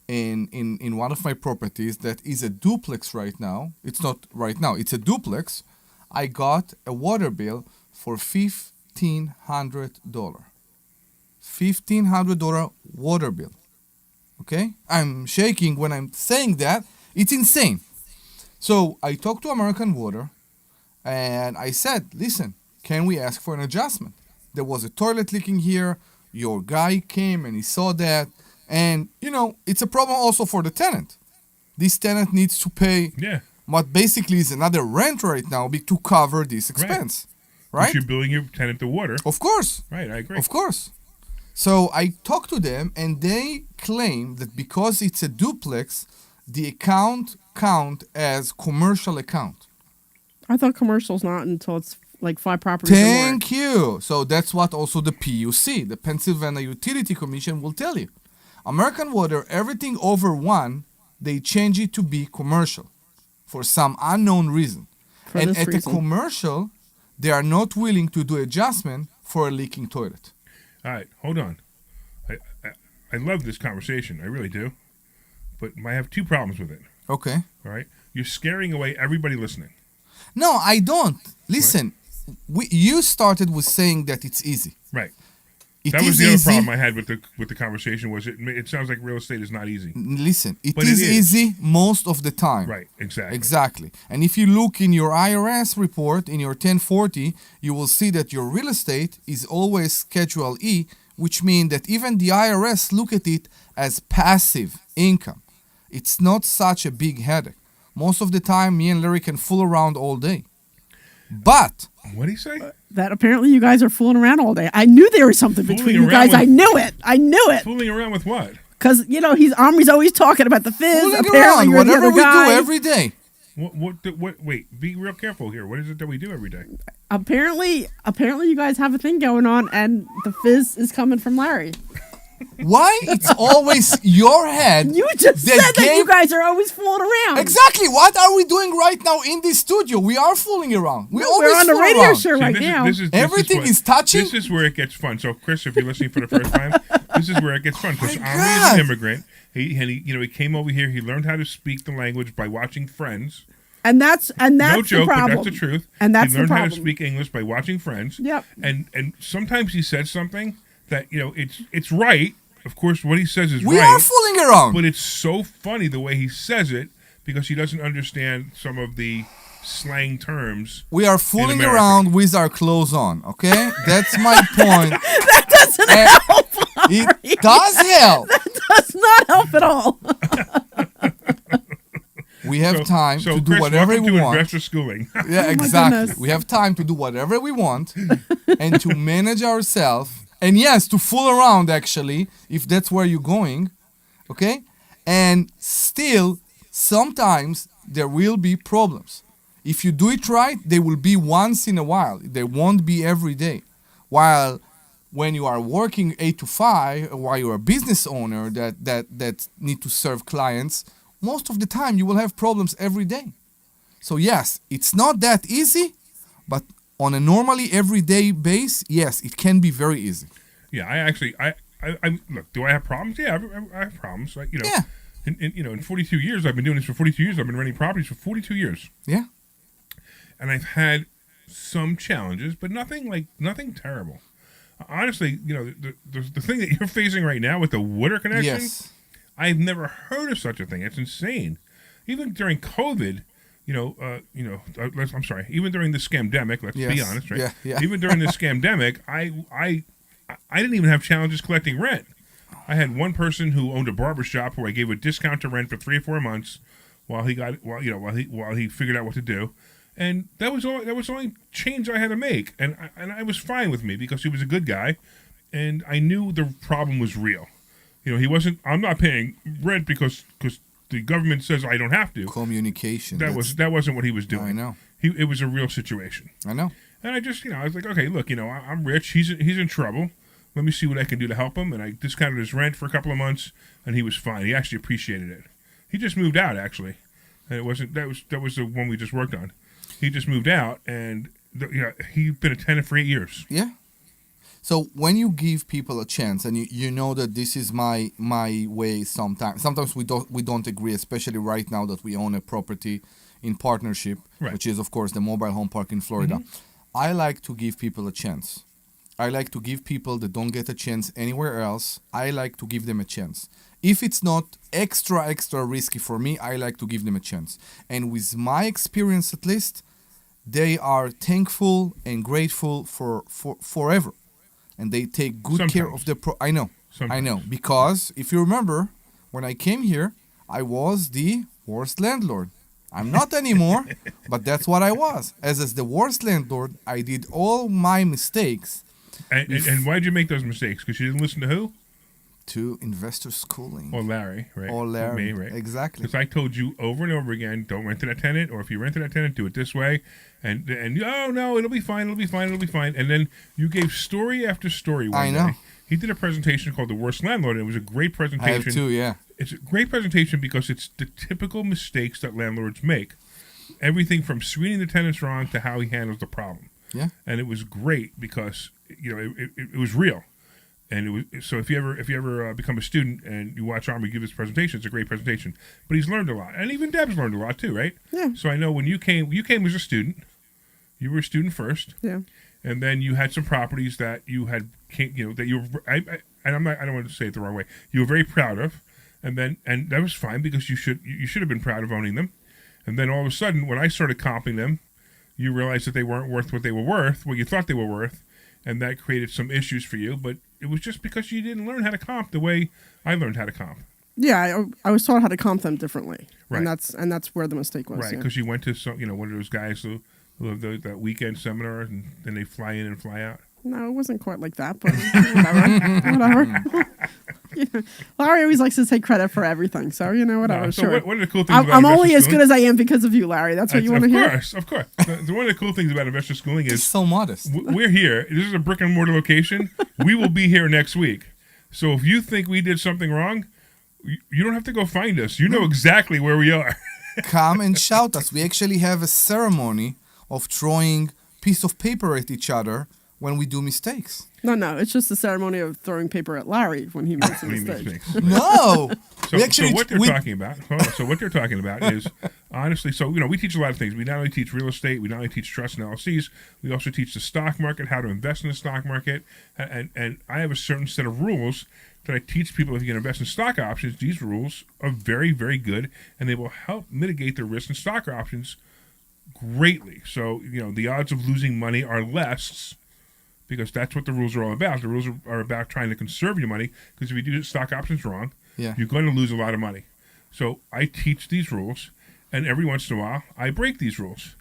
in one of my properties that is a duplex right now, it's not right now, it's a duplex, I got a water bill for $1,500. $1,500 water bill. Okay? I'm shaking when I'm saying that. It's insane. So I talked to American Water and I said, listen, can we ask for an adjustment? There was a toilet leaking here. Your guy came and he saw that. And, it's a problem also for the tenant. This tenant needs to pay what basically is another rent right now to cover this expense. Right? You're billing your tenant the water. Of course. Right, I agree. Of course. So I talked to them and they claim that because it's a duplex, the account count as commercial account. I thought commercial's not until it's like 5 properties Thank you. So that's what also the PUC, the Pennsylvania Utility Commission, will tell you. American Water, everything over 1, they change it to be commercial for some unknown reason. And at the commercial, they are not willing to do adjustment for a leaking toilet. All right, hold on. I love this conversation. I really do. But I have 2 problems with it. Okay. All right? You're scaring away everybody listening. No, I don't. Listen, you started with saying that it's easy. Right. It that was is the other easy. problem I had with the conversation was it sounds like real estate is not easy. Listen, it is easy most of the time. Right, exactly. Exactly. And if you look in your IRS report, in your 1040, you will see that your real estate is always Schedule E, which means that even the IRS look at it as passive income. It's not such a big headache. Most of the time, me and Larry can fool around all day. But... What did he say? That apparently you guys are fooling around all day. I knew there was something between you guys. I knew it. Fooling around with what? Because, Omri's always talking about the fizz. Fooling apparently around, you're whatever the we other guy. do every day. What? Wait, be real careful here. What is it that we do every day? Apparently you guys have a thing going on, and the fizz is coming from Larry. Why it's always your head? You just said that you guys are always fooling around. Exactly. What are we doing right now in this studio? We are fooling around. We're on the radio show right now. Everything is touching. This is where it gets fun. So, Chris, if you're listening for the first time, this is where it gets fun. Because Omri is an immigrant. He came over here. He learned how to speak the language by watching Friends. And that's no joke, the problem. But that's the truth. And that's he learned the how problem. to speak English by watching Friends. Yep. And sometimes he says something that it's right. Of course, what he says is we right. We are fooling around. But it's so funny the way he says it because he doesn't understand some of the slang terms. We are fooling around with our clothes on, okay? That's my point. That doesn't help. It does help. That does not help at all. We have time to do Chris, whatever we want. Investor schooling. Yeah, exactly. We have time to do whatever we want and to manage ourselves. And yes, to fool around, actually, if that's where you're going, okay? And still, sometimes there will be problems. If you do it right, they will be once in a while. They won't be every day. While when you are working 8 to 5, while you're a business owner that need to serve clients, most of the time you will have problems every day. So yes, it's not that easy, but on a normally everyday base, yes, it can be very easy. Yeah, I look. Do I have problems? Yeah, I have problems. Yeah. In 42 years, I've been doing this for 42 years. I've been renting properties for 42 years. Yeah. And I've had some challenges, but nothing terrible. Honestly, the thing that you're facing right now with the water connection, Yes. I've never heard of such a thing. It's insane. Even during COVID, I'm sorry. Even during the scamdemic, let's be honest, right? Yeah. Even during the scamdemic, I didn't even have challenges collecting rent. I had one person who owned a barber shop who I gave a discount to rent for 3 or 4 months while he figured out what to do, and that was all. That was the only change I had to make, and I was fine with me because he was a good guy, and I knew the problem was real. He wasn't. I'm not paying rent because the government says I don't have to. Communication. That wasn't what he was doing. I know. It was a real situation. I know. And I just, I was like, okay, look, I'm rich. He's in trouble. Let me see what I can do to help him. And I discounted his rent for a couple of months, and he was fine. He actually appreciated it. He just moved out, actually, and it wasn't that was the one we just worked on. He just moved out, and he'd been a tenant for 8 years. Yeah. So when you give people a chance, and you know that this is my way, sometimes we don't agree, especially right now that we own a property in partnership, right, which is of course the mobile home park in Florida. Mm-hmm. I like to give people a chance. I like to give people that don't get a chance anywhere else, I like to give them a chance. If it's not extra risky for me, I like to give them a chance. And with my experience at least, they are thankful and grateful for forever. And they take good care of the I know. Because if you remember, when I came here, I was the worst landlord. I'm not anymore, but that's what I was. As the worst landlord, I did all my mistakes. And why did you make those mistakes? Because you didn't listen to who? To investor schooling. Or Larry, right? Or Larry, me, right? Exactly. Because I told you over and over again, don't rent to that tenant, or if you rent to that tenant, do it this way. And oh no, it'll be fine. And then you gave story after story one I know. day. He did a presentation called The Worst Landlord, and it was a great presentation. I have too, yeah. It's a great presentation because it's the typical mistakes that landlords make. Everything from screening the tenants wrong to how he handles the problem. Yeah. And it was great because it was real. And it was, so if you ever become a student and you watch Omri give his presentation, it's a great presentation. But he's learned a lot, and even Deb's learned a lot too, right? Yeah. So I know when you came as a student. You were a student first. Yeah. And then you had some properties that you had, that you were. I don't want to say it the wrong way. You were very proud of, and that was fine because you should have been proud of owning them. And then all of a sudden, when I started comping them, you realized that they weren't worth what they were worth, what you thought they were worth, and that created some issues for you. But it was just because you didn't learn how to comp the way I learned how to comp. Yeah, I was taught how to comp them differently, right? And that's where the mistake was, right? Because you went to one of those guys who have that weekend seminar, and then they fly in and fly out. No, it wasn't quite like that, but whatever. Larry always likes to take credit for everything, so whatever. No, so sure. What are the cool things about I'm only investor as schooling? good as I am because of you, Larry. That's what you want to hear. Of course. One of the cool things about investor schooling is it's so modest. We're here. This is a brick and mortar location. We will be here next week. So if you think we did something wrong, you don't have to go find us. You know exactly where we are. Come and shout us. We actually have a ceremony of throwing piece of paper at each other when we do mistakes. No, it's just the ceremony of throwing paper at Larry when he makes a mistake. No. So what they're talking about is, honestly, we teach a lot of things. We not only teach real estate, we not only teach trust and LLCs, we also teach the stock market, how to invest in the stock market, and I have a certain set of rules that I teach people. If you can invest in stock options, these rules are very, very good, and they will help mitigate the risk in stock options greatly. So, the odds of losing money are less because that's what the rules are all about. The rules are about trying to conserve your money because if you do stock options wrong, you're going to lose a lot of money. So I teach these rules, and every once in a while, I break these rules.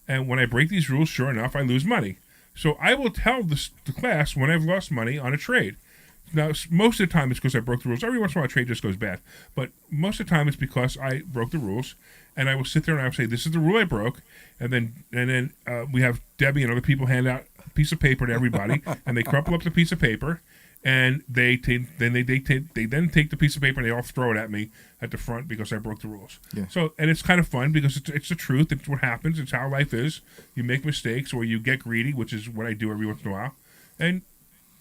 And when I break these rules, sure enough, I lose money. So I will tell the class when I've lost money on a trade. Now, most of the time, it's because I broke the rules. Every once in a while, a trade just goes bad. But most of the time, it's because I broke the rules. And I will sit there and I will say, this is the rule I broke. And then we have Debbie and other people hand out a piece of paper to everybody. And they crumple up the piece of paper. and they take the piece of paper and they all throw it at me at the front because I broke the rules. Yeah. So, and it's kind of fun because it's the truth. It's what happens. It's how life is. You make mistakes or you get greedy, which is what I do every once in a while, and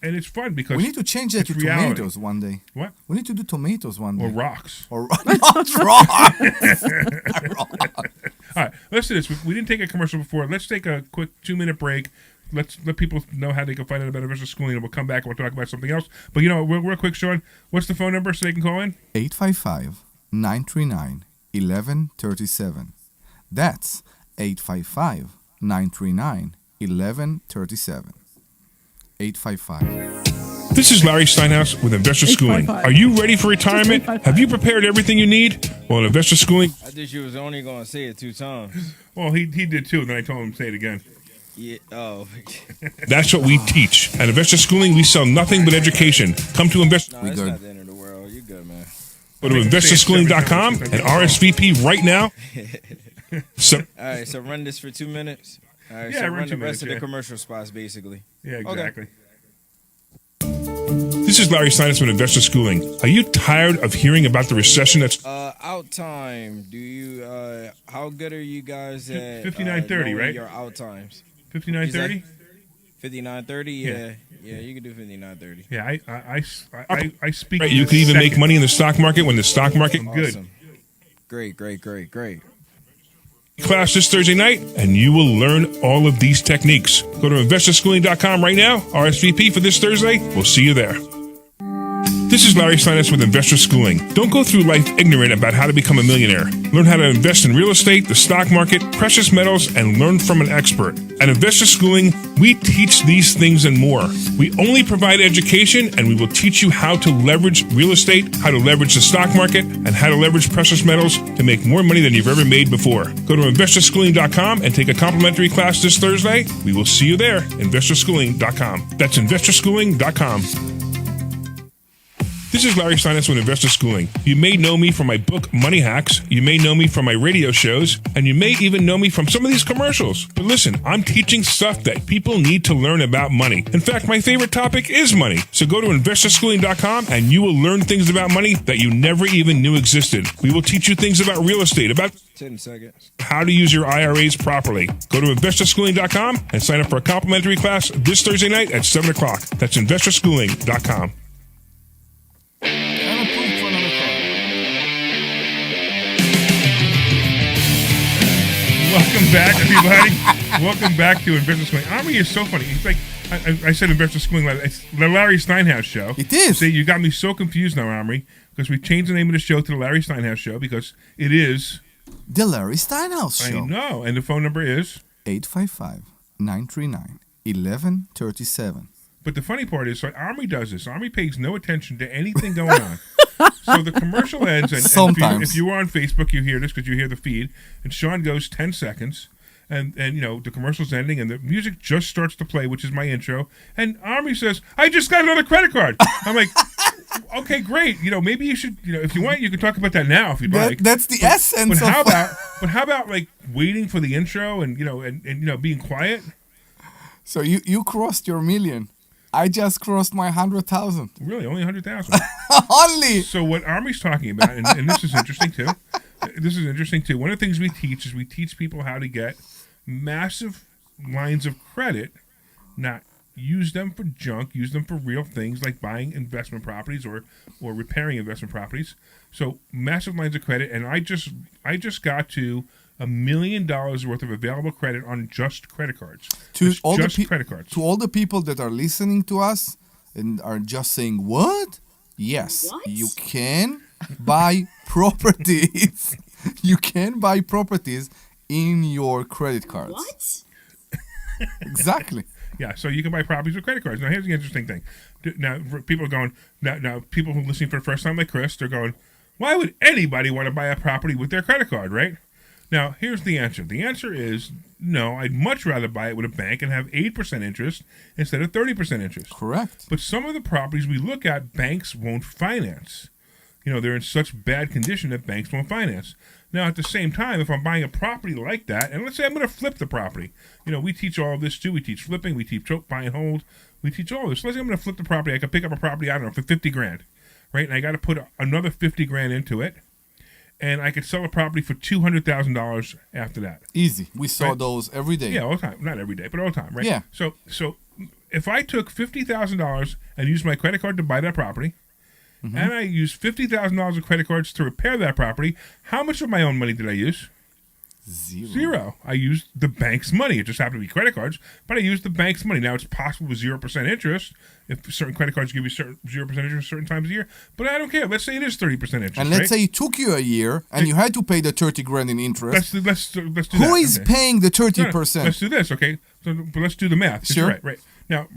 it's fun because we need to change that to reality. tomatoes one day. What? We need to do tomatoes one day. Or rocks. Or not rocks. All right, let's do this. We didn't take a commercial before. Let's take a quick 2-minute break. Let's let people know how they can find out about Investor Schooling, and we'll come back and we'll talk about something else. But, real quick, Sean, what's the phone number so they can call in? 855-939-1137. That's 855-939-1137. 855. This is Larry Steinhouse with Investor Schooling. Are you ready for retirement? Have you prepared everything you need? Well, at Investor Schooling... I thought you was only going to say it 2 times. Well, he did too, and then I told him to say it again. Yeah. Oh. That's what we teach. At Investor Schooling, we sell nothing but education. Come to Investor... No, it's not the end of the world. You're good, man. Go to investorschooling.com and RSVP right now. All right, so run this for 2 minutes. All right, Yeah, so run run 2 the rest minutes, of the yeah. commercial spots, basically. Yeah, exactly. This is Larry Steinhouse with Investor Schooling. Are you tired of hearing about the recession that's... Out time. Do you, how good are you guys at 59:30, right? your out times? 59:30? 59:30? Yeah. Yeah, you can do 59:30. Yeah, I speak... Right, you can even make money in the stock market when the stock market... Awesome. Great. Class this Thursday night, and you will learn all of these techniques. Go to investorschooling.com right now. RSVP for this Thursday. We'll see you there. This is Larry Steinhouse with Investor Schooling. Don't go through life ignorant about how to become a millionaire. Learn how to invest in real estate, the stock market, precious metals, and learn from an expert. At Investor Schooling, we teach these things and more. We only provide education, and we will teach you how to leverage real estate, how to leverage the stock market, and how to leverage precious metals to make more money than you've ever made before. Go to investorschooling.com and take a complimentary class this Thursday. We will see you there. Investorschooling.com. That's investorschooling.com. This is Larry Steinhouse with Investor Schooling. You may know me from my book, Money Hacks. You may know me from my radio shows. And you may even know me from some of these commercials. But listen, I'm teaching stuff that people need to learn about money. In fact, my favorite topic is money. So go to investorschooling.com and you will learn things about money that you never even knew existed. We will teach you things about real estate, about 10 seconds. how to use your IRAs properly. Go to investorschooling.com and sign up for a complimentary class this Thursday night at 7 o'clock. That's investorschooling.com. Welcome back, everybody. Welcome back to Investor Schooling. Omri is so funny. He's like, I said Investor Schooling. It's the Larry Steinhouse Show. It is. See, you got me so confused now, Omri, because we changed the name of the show to the Larry Steinhouse Show because it is The Larry Steinhouse Show. I know, and the phone number is 855-939-1137. But the funny part is, so Omri does this. Omri pays no attention to anything going on. So the commercial ends, and Sometimes. if you are on Facebook, you hear this because you hear the feed, and Sean goes 10 seconds, and the commercial's ending, and the music just starts to play, which is my intro, and Omri says, I just got another credit card. I'm like, okay, great. Maybe you should, if you want, you can talk about that now if you'd like. That's the essence But of... how about like waiting for the intro and being quiet? So you crossed your million. I just crossed my 100,000. Really, only 100,000. Only. So what Omri's talking about, and this is interesting too. One of the things we teach is we teach people how to get massive lines of credit, not use them for junk, use them for real things like buying investment properties or repairing investment properties. So massive lines of credit, and I just got to $1 million worth of available credit on just credit cards. To all credit cards. To all the people that are listening to us and are just saying, what? Yes, What? you can buy properties. You can buy properties in your credit cards. What? Exactly. Yeah, so you can buy properties with credit cards. Now, here's the interesting thing. Now, people are going, now people who are listening for the first time like Chris, they're going, why would anybody want to buy a property with their credit card, right? Now, here's the answer. The answer is no, I'd much rather buy it with a bank and have 8% interest instead of 30% interest. Correct. But some of the properties we look at, banks won't finance. They're in such bad condition that banks won't finance. Now, at the same time, if I'm buying a property like that, and let's say I'm going to flip the property, we teach all of this too. We teach flipping, we teach buy and hold, We teach all this. Let's say I'm going to flip the property. I could pick up a property, I don't know, for $50,000, right? And I got to put another $50,000 into it, and I could sell a property for $200,000 after that. Easy. We saw those every day. Yeah, all the time. Not every day, but all the time, right? Yeah. So if I took $50,000 and used my credit card to buy that property, and I used $50,000 of credit cards to repair that property, how much of my own money did I use? Zero. I used the bank's money. It just happened to be credit cards, but I used the bank's money. Now, it's possible with 0% interest if certain credit cards give you 0% interest certain times a year, but I don't care. Let's say it is 30% interest. And let's say it took you a year and you had to pay the $30,000 in interest. Let's do that. Who is paying the 30%? No, let's do this, okay? But let's do the math. Sure. Right. Now,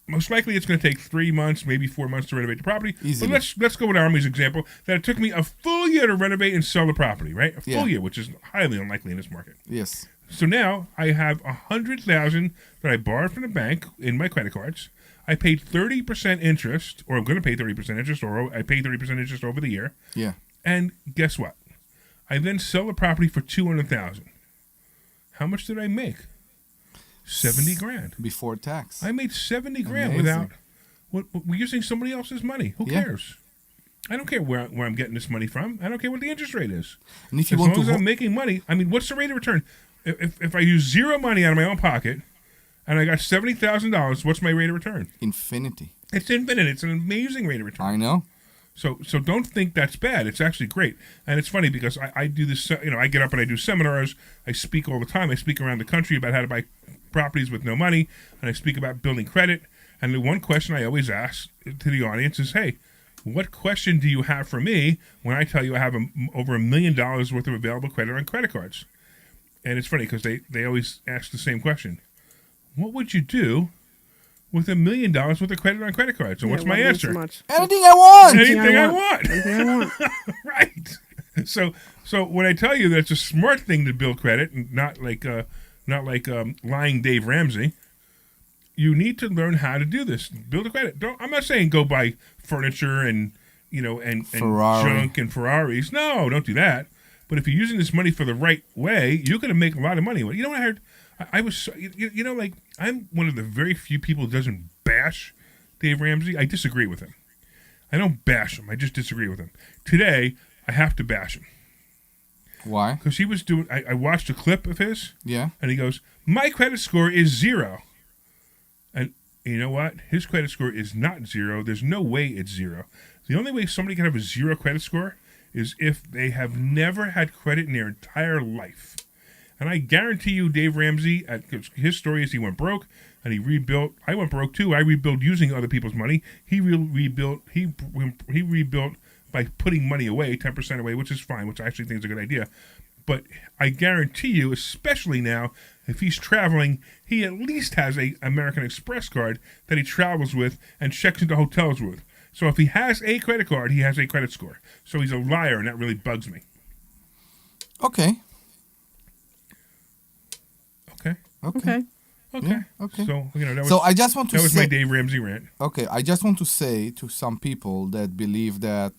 most likely it's going to take 3 months, maybe 4 months to renovate the property. Easily. But let's go with Army's example that it took me a full year to renovate and sell the property, right? A full year, which is highly unlikely in this market. Yes. So now I have $100,000 that I borrowed from the bank in my credit cards. I paid 30% interest, or I'm going to pay 30% interest, or I paid 30% interest over the year. Yeah. And guess what? I then sell the property for $200,000. How much did I make? $70,000 before tax. I made $70,000 Amazing. without we're using somebody else's money. Who cares? I don't care where I'm getting this money from. I don't care what the interest rate is. And if you as want long to as I'm making money, I mean, what's the rate of return? If I use zero money out of my own pocket and I got $70,000, what's my rate of return? Infinity. It's infinite. It's an amazing rate of return. I know. So don't think that's bad. It's actually great. And it's funny because I do this, I get up and I do seminars. I speak all the time. I speak around the country about how to buy properties with no money, and I speak about building credit. And the one question I always ask to the audience is, hey, what question do you have for me when I tell you I have over $1 million worth of available credit on credit cards? And it's funny because they always ask the same question. What would you do with $1 million worth of credit on credit cards? And what's my answer? Anything I want. Anything I want. Anything I want. Right. So when I tell you that it's a smart thing to build credit, and not like lying Dave Ramsey, you need to learn how to do this. Build a credit. I'm not saying go buy furniture and junk and Ferraris. No, don't do that. But if you're using this money for the right way, you're going to make a lot of money. You know what I heard? I'm one of the very few people who doesn't bash Dave Ramsey. I disagree with him. I don't bash him. I just disagree with him. Today, I have to bash him. Why? Because he was doing. I watched a clip of his. Yeah. And he goes, "My credit score is 0." And you know what? His credit score is not 0. There's no way it's 0. The only way somebody can have a 0 credit score is if they have never had credit in their entire life. And I guarantee you, Dave Ramsey, his story is he went broke and he rebuilt. I went broke too. I rebuilt using other people's money. He rebuilt. He rebuilt by putting money away, 10% away, which is fine, which I actually think is a good idea. But I guarantee you, especially now, if he's traveling, he at least has a American Express card that he travels with and checks into hotels with. So if he has a credit card, he has a credit score. So he's a liar, and that really bugs me. Okay. Okay. Yeah, okay. So I just want to that was say, my Dave Ramsey rant. Okay, I just want to say to some people that believe that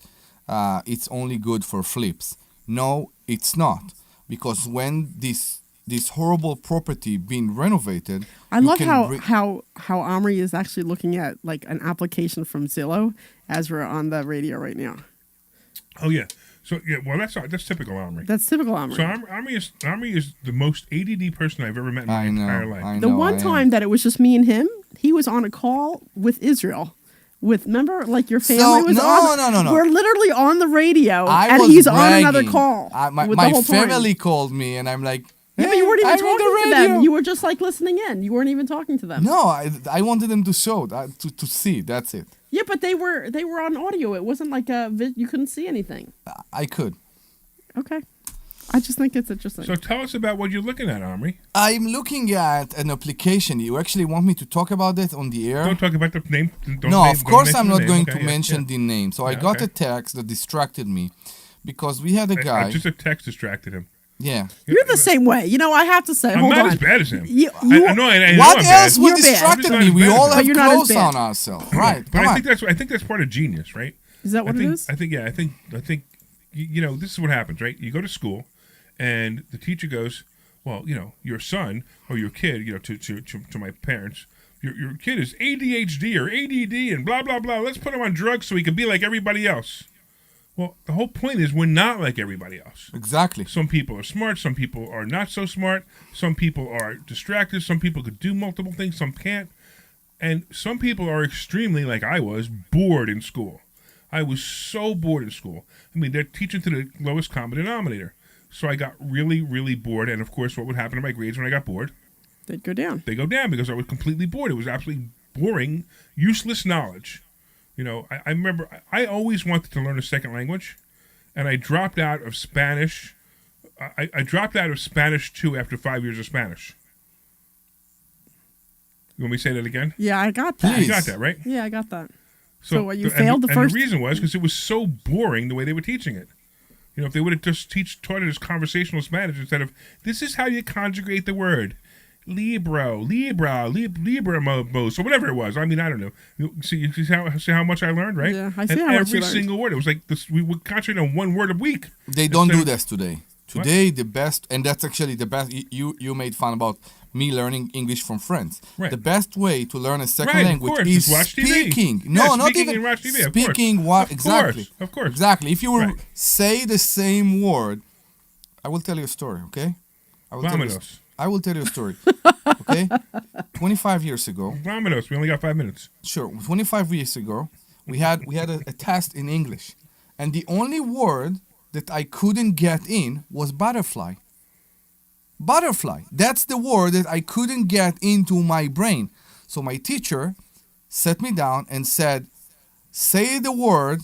it's only good for flips. No, it's not, because when this horrible property being renovated, I love how Omri is actually looking at like an application from Zillow as we're on the radio right now. Oh yeah. So yeah, well that's typical Omri. That's typical Omri. So Omri is the most ADD person I've ever met in my entire life. The one time that it was just me and him, he was on a call with Israel. Remember, like your family was on. No. We're literally on the radio, and he's on another call. My family called me, and I'm like, yeah, but you weren't even talking to them. You were just like listening in. You weren't even talking to them. No, I wanted them to show to see. That's it. Yeah, but they were on audio. It wasn't like you couldn't see anything. I could. Okay. I just think it's interesting. So tell us about what you're looking at, Omri. I'm looking at an application. You actually want me to talk about it on the air? Don't talk about the name. Of course I'm not going to mention the name. So I got a text that distracted me because we had a guy. Just a text distracted him. Yeah. You're the same way. I have to say, I'm hold not on. as bad as him. I know what else would You're distracted bad. me? We all have You're not as clothes bad. on ourselves. Right. But I think that's part of genius, right? Is that what it is? I think this is what happens, right? You go to school and the teacher goes, well, your son or your kid, to my parents, your kid is ADHD or ADD and blah, blah, blah. Let's put him on drugs so he can be like everybody else. Well, the whole point is we're not like everybody else. Exactly. Some people are smart. Some people are not so smart. Some people are distracted. Some people could do multiple things. Some can't. And some people are extremely, like I was, bored in school. I was so bored in school. I mean, they're teaching to the lowest common denominator. So I got really, really bored. And, of course, what would happen to my grades when I got bored? They'd go down. They go down because I was completely bored. It was absolutely boring, useless knowledge. You know, I remember I always wanted to learn a second language, and I dropped out of Spanish. I dropped out of Spanish 2 after 5 years of Spanish. You want me to say that again? Yeah, I got that. You got that, right? Yeah, I got that. So what, you and failed the first... And the reason was because it was so boring the way they were teaching it. You know, if they would have just taught it as conversational Spanish instead of, this is how you conjugate the word. Libra, or whatever it was. I mean, I don't know. See how much I learned, right? Yeah, I see and how much you every learned. single word. It was like this. We would concentrate on one word a week. They don't do this today. Today, the best, and that's actually the best. You made fun about me learning English from friends. Right. The best way to learn a second Right, of language course, is is watch TV. speaking. Yeah, No, not speaking even and watch TV, of speaking. course. What Of exactly? course, of course. Exactly. If you will Right. say the same word, I will tell you a story. Okay. I will Vámonos. tell you a story. Okay. 25 years ago. Vámonos. We only got 5 minutes. Sure. 25 years ago, we had a test in English, and the only word that I couldn't get in was butterfly. Butterfly. That's the word that I couldn't get into my brain. So my teacher sat me down and said, say the word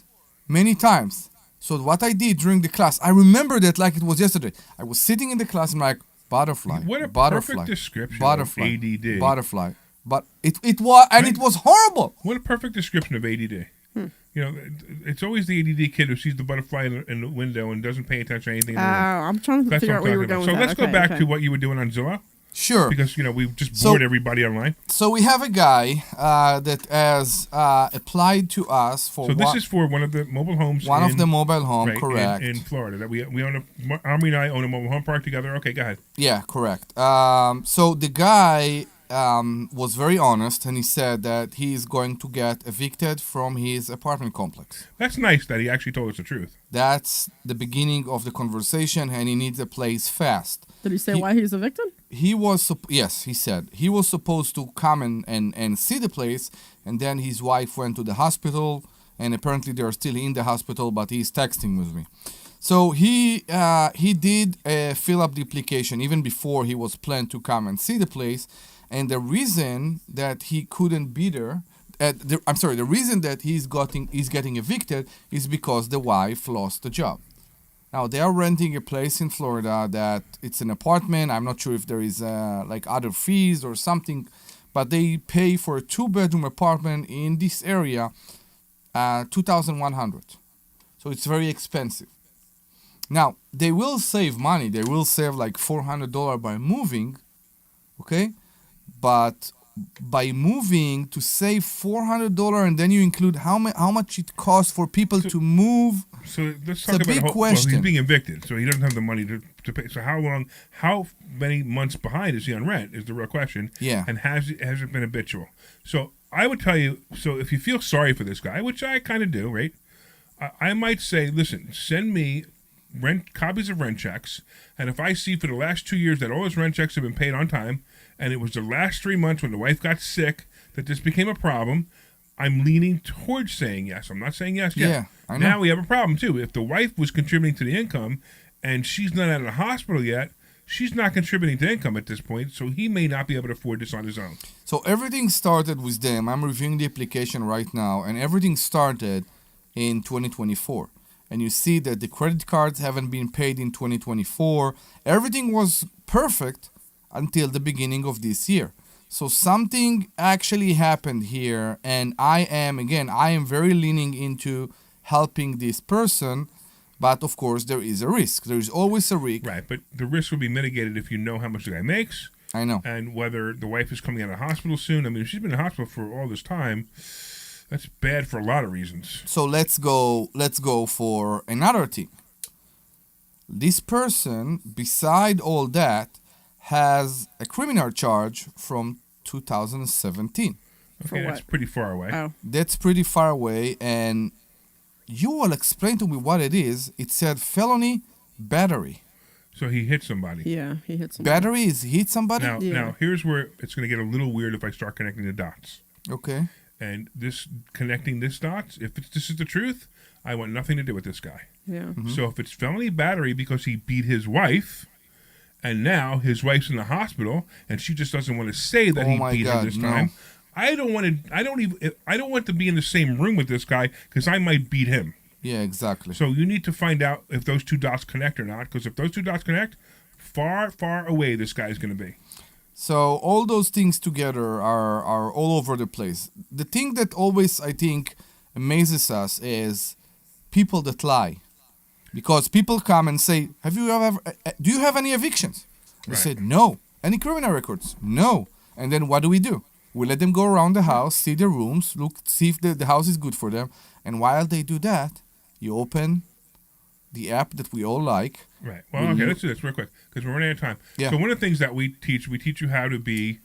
many times. So what I did during the class, I remember that like it was yesterday. I was sitting in the class and I'm like, butterfly. What a butterfly, perfect description butterfly, of ADD. Butterfly. But it was, and it was horrible. What a perfect description of ADD. You know, it's always the ADD kid who sees the butterfly in the window and doesn't pay attention to anything. I'm trying to That's figure what out where you were I'm talking going about. So with let's that. go back Okay. to what you were doing on Zillow. Sure. Because, you know, we've just bored everybody online. So we have a guy that has applied to us for. So this is for one of the mobile homes. Of the mobile home, right, correct. in Florida. That we own Omri and I own a mobile home park together. Okay, go ahead. Yeah, correct. So the guy was very honest, and he said that he is going to get evicted from his apartment complex. That's nice that he actually told us the truth. That's the beginning of the conversation, and he needs a place fast. Did he say why he was evicted? He was yes, he said he was supposed to come and see the place, and then his wife went to the hospital, and apparently they're still in the hospital, but he's texting with me. So he did fill up the application even before he was planned to come and see the place, and the reason that he couldn't be there. The reason that he's getting evicted is because the wife lost the job. Now, they are renting a place in Florida that it's an apartment. I'm not sure if there is like other fees or something, but they pay for a 2-bedroom apartment in this area, $2,100. So it's very expensive. Now, they will save money. They will save like $400 by moving, okay? But by moving to save $400 and then you include how much it costs for people to move. So let's talk about a big question. Well, he's being evicted, so he doesn't have the money to pay. So how many months behind is he on rent is the real question. Yeah. And has it been habitual? So I would tell you, so if you feel sorry for this guy, which I kind of do, right? I might say, listen, send me copies of rent checks, and if I see for the last 2 years that all his rent checks have been paid on time, and it was the last 3 months when the wife got sick that this became a problem, I'm leaning towards saying yes. I'm not saying yes yet. Yeah, I know. Now we have a problem too. If the wife was contributing to the income and she's not out of the hospital yet, she's not contributing to income at this point, so he may not be able to afford this on his own. So everything started with them. I'm reviewing the application right now, and everything started in 2024. And you see that the credit cards haven't been paid in 2024. Everything was perfect until the beginning of this year. So something actually happened here, and I am very leaning into helping this person, but of course there is a risk. There is always a risk. Right, but the risk will be mitigated if you know how much the guy makes. I know. And whether the wife is coming out of hospital soon. I mean, if she's been in hospital for all this time, that's bad for a lot of reasons. So let's go for another thing. This person, beside all that, has a criminal charge from 2017. Okay, that's pretty far away. Oh, That's pretty far away, and you will explain to me what it is. It said felony battery. So he hit somebody. yeah, he hit somebody. Battery is hit somebody? Now, Yeah. now here's where it's going to get a little weird if I start connecting the dots. Okay. And connecting this dots, if this is the truth, I want nothing to do with this guy. Yeah. So if it's felony battery because he beat his wife, and now his wife's in the hospital, and she just doesn't want to say that Oh he my beat her God, this no. time. I don't want to be in the same room with this guy because I might beat him. Yeah, exactly. So you need to find out if those two dots connect or not. Because if those two dots connect, far, far away this guy's going to be. So all those things together are all over the place. The thing that always, I think, amazes us is people that lie. Because people come and say, do you have any evictions? We Right. said, no. Any criminal records? No. And then what do? We let them go around the house, see the rooms, see if the house is good for them. And while they do that, you open the app that we all like. Right. Well, okay, let's do this real quick because we're running out of time. Yeah. So one of the things that we teach you how to be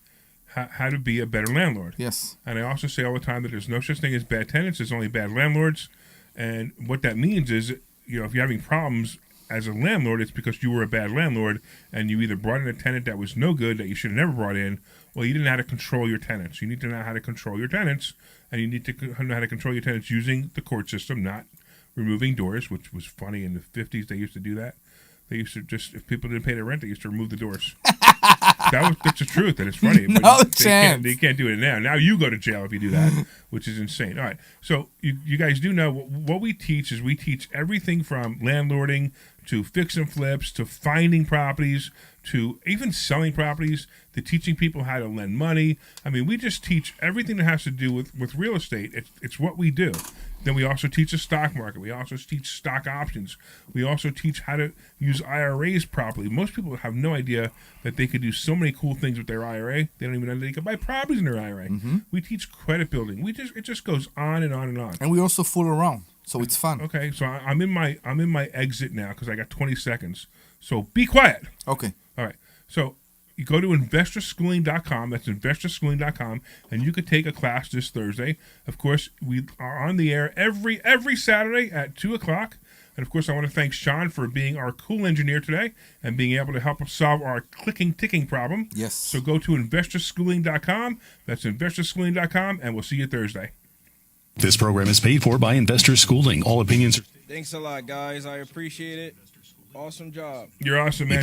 a better landlord. Yes. And I also say all the time that there's no such thing as bad tenants. There's only bad landlords. And what that means is, if you're having problems as a landlord, it's because you were a bad landlord and you either brought in a tenant that was no good that you should have never brought in, or you didn't know how to control your tenants. You need to know how to control your tenants, and you need to know how to control your tenants using the court system, not removing doors, which was funny. In the 50s, they used to do that. They used to just, if people didn't pay their rent, they used to remove the doors. That's the truth, and it's funny. No but chance. They can't do it now. Now you go to jail if you do that, which is insane. All right. So you guys do know what we teach is we teach everything from landlording to fix and flips to finding properties to even selling properties to teaching people how to lend money. I mean, we just teach everything that has to do with real estate. It's what we do. Then we also teach the stock market. We also teach stock options. We also teach how to use IRAs properly. Most people have no idea that they could do so many cool things with their IRA. They don't even know they could buy properties in their IRA. We teach credit building. It just goes on and on and on. And we also fool around. So it's fun. Okay, so I'm in my exit now because I got 20 seconds. So be quiet. Okay. All right. So you go to investorschooling.com. That's investorschooling.com, and you could take a class this Thursday. Of course, we are on the air every Saturday at 2:00. And of course, I want to thank Sean for being our cool engineer today and being able to help us solve our ticking problem. Yes. So go to investorschooling.com. That's investorschooling.com, and we'll see you Thursday. This program is paid for by Investor Schooling. All opinions are Thanks a lot, guys. I appreciate it. Awesome job. You're awesome, man.